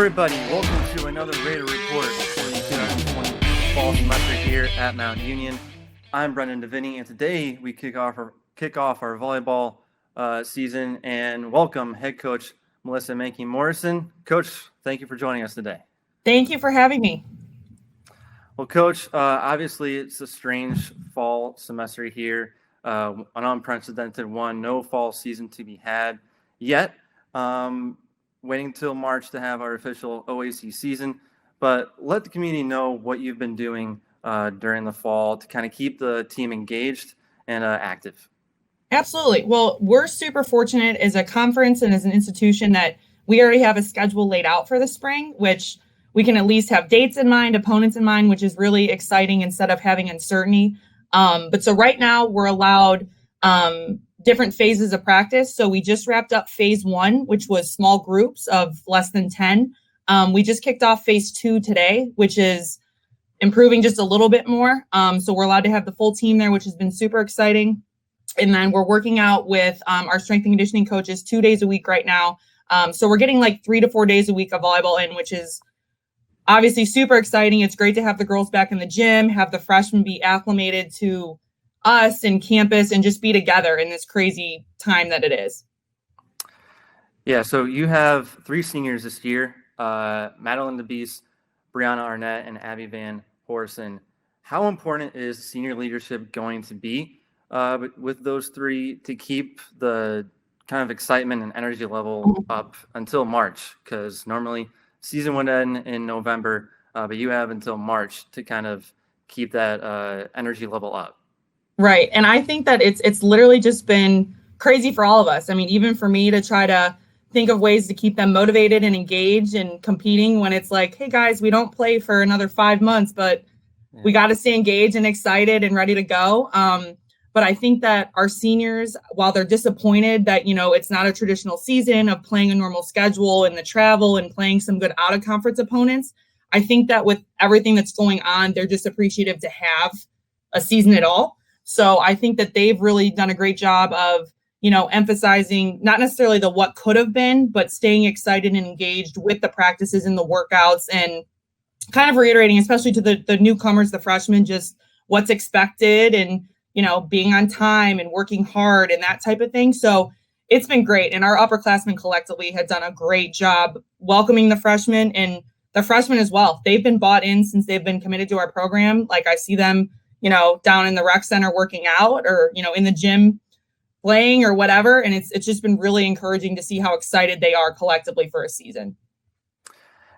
everybody, welcome to another Raider Report for the 2020 fall semester here at Mount Union. I'm Brendan DeVenney, and today we kick off our volleyball season and welcome head coach Melissa Mahnke-Morrison. Coach, thank you for joining us today. Thank you for having me. Well, Coach, obviously it's a strange fall semester here, an unprecedented one, no fall season to be had yet. Waiting until March to have our official OAC season, but let the community know what you've been doing during the fall to kind of keep the team engaged and active. Absolutely. Well, we're super fortunate as a conference and as an institution that we already have a schedule laid out for the spring, which we can at least have dates in mind, opponents in mind, which is really exciting instead of having uncertainty. But so right now we're allowed different phases of practice. So we just wrapped up phase 1, which was small groups of less than 10. We just kicked off phase 2 today, which is improving just a little bit more. So we're allowed to have the full team there, which has been super exciting. And then we're working out with our strength and conditioning coaches 2 days a week right now. So we're getting like 3 to 4 days a week of volleyball in, which is obviously super exciting. It's great to have the girls back in the gym, have the freshmen be acclimated to us and campus and just be together in this crazy time that it is. Yeah, so you have 3 seniors this year, Madeline DeBeese, Brianna Arnett, and Abby Van Horsen. How important is senior leadership going to be with those 3 to keep the kind of excitement and energy level up until March? Because normally season would end in November, but you have until March to kind of keep that energy level up. Right. And I think that it's literally just been crazy for all of us. I mean, even for me to try to think of ways to keep them motivated and engaged and competing when it's like, hey, guys, we don't play for another 5 months, but we got to stay engaged and excited and ready to go. But I think that our seniors, while they're disappointed that, it's not a traditional season of playing a normal schedule and the travel and playing some good out of conference opponents, I think that with everything that's going on, they're just appreciative to have a season at all. So I think that they've really done a great job of, emphasizing not necessarily the what could have been, but staying excited and engaged with the practices and the workouts and kind of reiterating, especially to the newcomers, the freshmen, just what's expected and, being on time and working hard and that type of thing. So it's been great. And our upperclassmen collectively had done a great job welcoming the freshmen and the freshmen as well. They've been bought in since they've been committed to our program. Like I see them down in the rec center working out or, in the gym playing or whatever. And it's just been really encouraging to see how excited they are collectively for a season.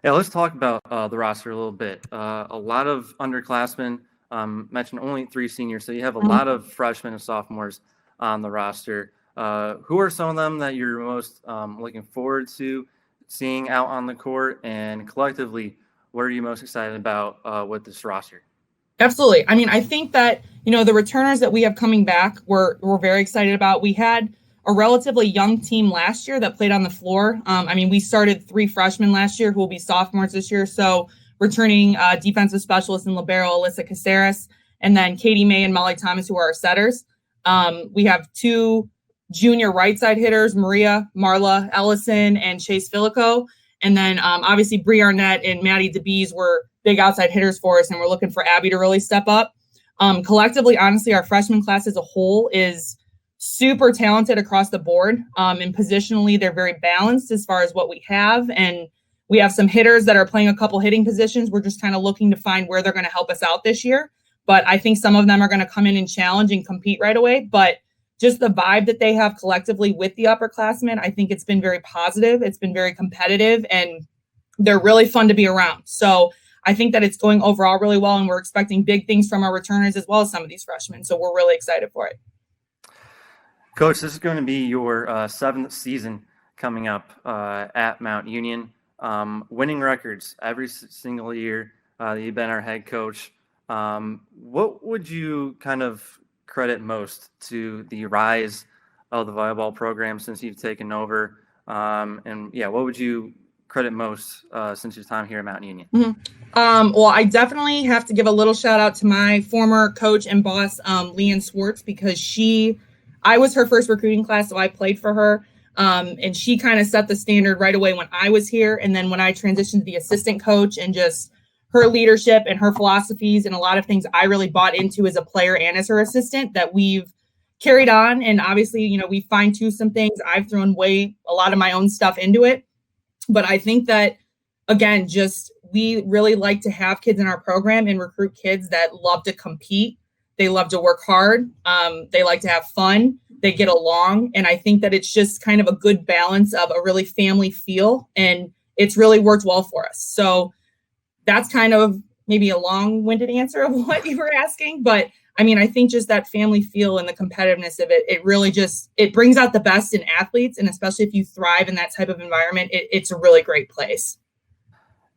Yeah, let's talk about the roster a little bit. A lot of underclassmen, mentioned only 3 seniors. So you have a lot of freshmen and sophomores on the roster. Who are some of them that you're most looking forward to seeing out on the court? And collectively, what are you most excited about with this roster? Absolutely. I mean, I think that, the returners that we have coming back, we're very excited about. We had a relatively young team last year that played on the floor. We started 3 freshmen last year who will be sophomores this year. So returning defensive specialist and libero Alyssa Caceres, and then Katie May and Molly Thomas, who are our setters. We have 2 junior right side hitters, Marla Ellison and Chase Filico. And then obviously Brie Arnett and Maddie DeBeese were big outside hitters for us, and we're looking for Abby to really step up. Collectively, honestly, our freshman class as a whole is super talented across the board. And positionally, they're very balanced as far as what we have. And we have some hitters that are playing a couple hitting positions. We're just kind of looking to find where they're going to help us out this year. But I think some of them are going to come in and challenge and compete right away. But just the vibe that they have collectively with the upperclassmen, I think it's been very positive. It's been very competitive, and they're really fun to be around. So I think that it's going overall really well, and we're expecting big things from our returners as well as some of these freshmen. So we're really excited for it. Coach, this is going to be your 7th season coming up at Mount Union. Winning records every single year that you've been our head coach. What would you kind of credit most to the rise of the volleyball program since you've taken over? What would you credit most since your time here at Mount Union? Well, I definitely have to give a little shout out to my former coach and boss, Leanne Swartz, because I was her first recruiting class, so I played for her. And she kind of set the standard right away when I was here. And then when I transitioned to the assistant coach, and just her leadership and her philosophies and a lot of things I really bought into as a player and as her assistant that we've carried on. And obviously, you know, we fine-tuned some things. I've thrown a lot of my own stuff into it. But I think that, again, just we really like to have kids in our program and recruit kids that love to compete. They love to work hard. They like to have fun. They get along. And I think that it's just kind of a good balance of a really family feel. And it's really worked well for us. So that's kind of maybe a long-winded answer of what you were asking. But I mean, I think just that family feel and the competitiveness of it, it really just, it brings out the best in athletes. And especially if you thrive in that type of environment, it's a really great place.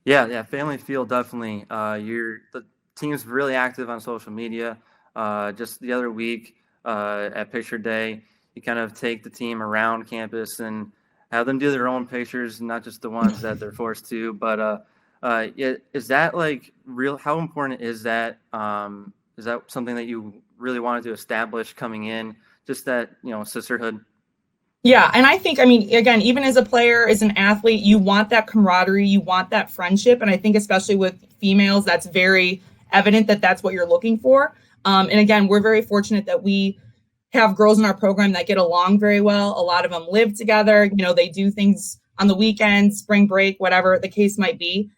Yeah, family feel definitely. The team's really active on social media. Just the other week at Picture Day, you kind of take the team around campus and have them do their own pictures, not just the ones that they're forced to. But is that like real? How important is that? Is that something that you really wanted to establish coming in? Just that, you know, sisterhood. Yeah. And I think, I mean, again, even as a player, as an athlete, you want that camaraderie, you want that friendship. And I think especially with females, that's very evident that that's what you're looking for. And again, we're very fortunate that we have girls in our program that get along very well. A lot of them live together. You know, they do things on the weekends, spring break, whatever the case might be.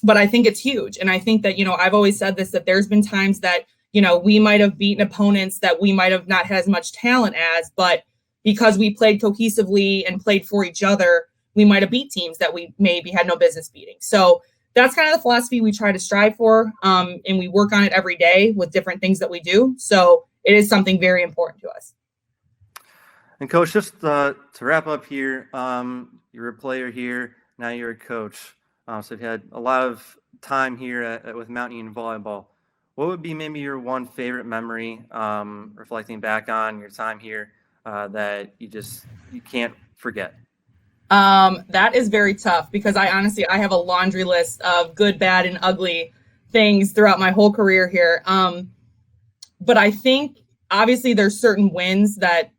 But I think it's huge. And I think that, you know, I've always said this, that there's been times that, you know, we might have beaten opponents that we might have not had as much talent as, but because we played cohesively and played for each other, we might have beat teams that we maybe had no business beating. So that's kind of the philosophy we try to strive for. And we work on it every day with different things that we do. So it is something very important to us. And Coach, just to wrap up here, you're a player here, now you're a coach. So you've had a lot of time here with Mount Union Volleyball. What would be maybe your one favorite memory, reflecting back on your time here, that you can't forget? That is very tough because I have a laundry list of good, bad, and ugly things throughout my whole career here. But I think obviously there's certain wins that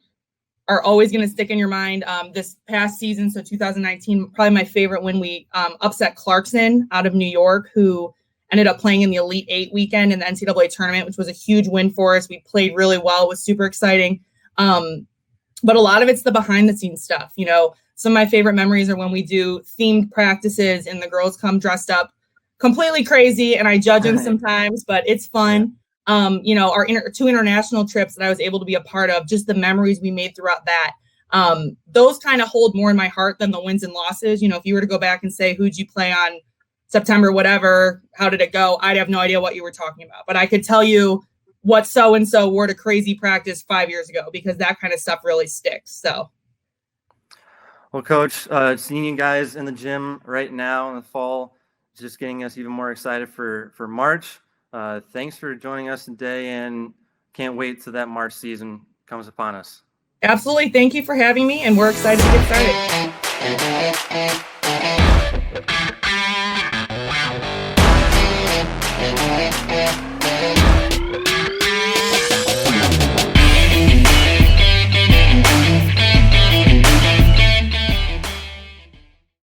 are always going to stick in your mind. This past season, so 2019, probably my favorite when we upset Clarkson out of New York, who ended up playing in the Elite Eight weekend in the NCAA tournament, which was a huge win for us. We played really well. It was super exciting. But a lot of it's the behind the scenes stuff. You know, some of my favorite memories are when we do themed practices and the girls come dressed up completely crazy, and I judge them sometimes, but it's fun. You know, our two international trips that I was able to be a part of, just the memories we made throughout that. Those kind of hold more in my heart than the wins and losses. You know, if you were to go back and say, who'd you play on September, whatever, how did it go? I'd have no idea what you were talking about, but I could tell you what so-and-so wore to crazy practice 5 years ago, because that kind of stuff really sticks. So. Well, Coach, seeing you guys in the gym right now in the fall, is just getting us even more excited for March. Thanks for joining us today, and can't wait till that March season comes upon us. Absolutely. Thank you for having me, and we're excited to get started.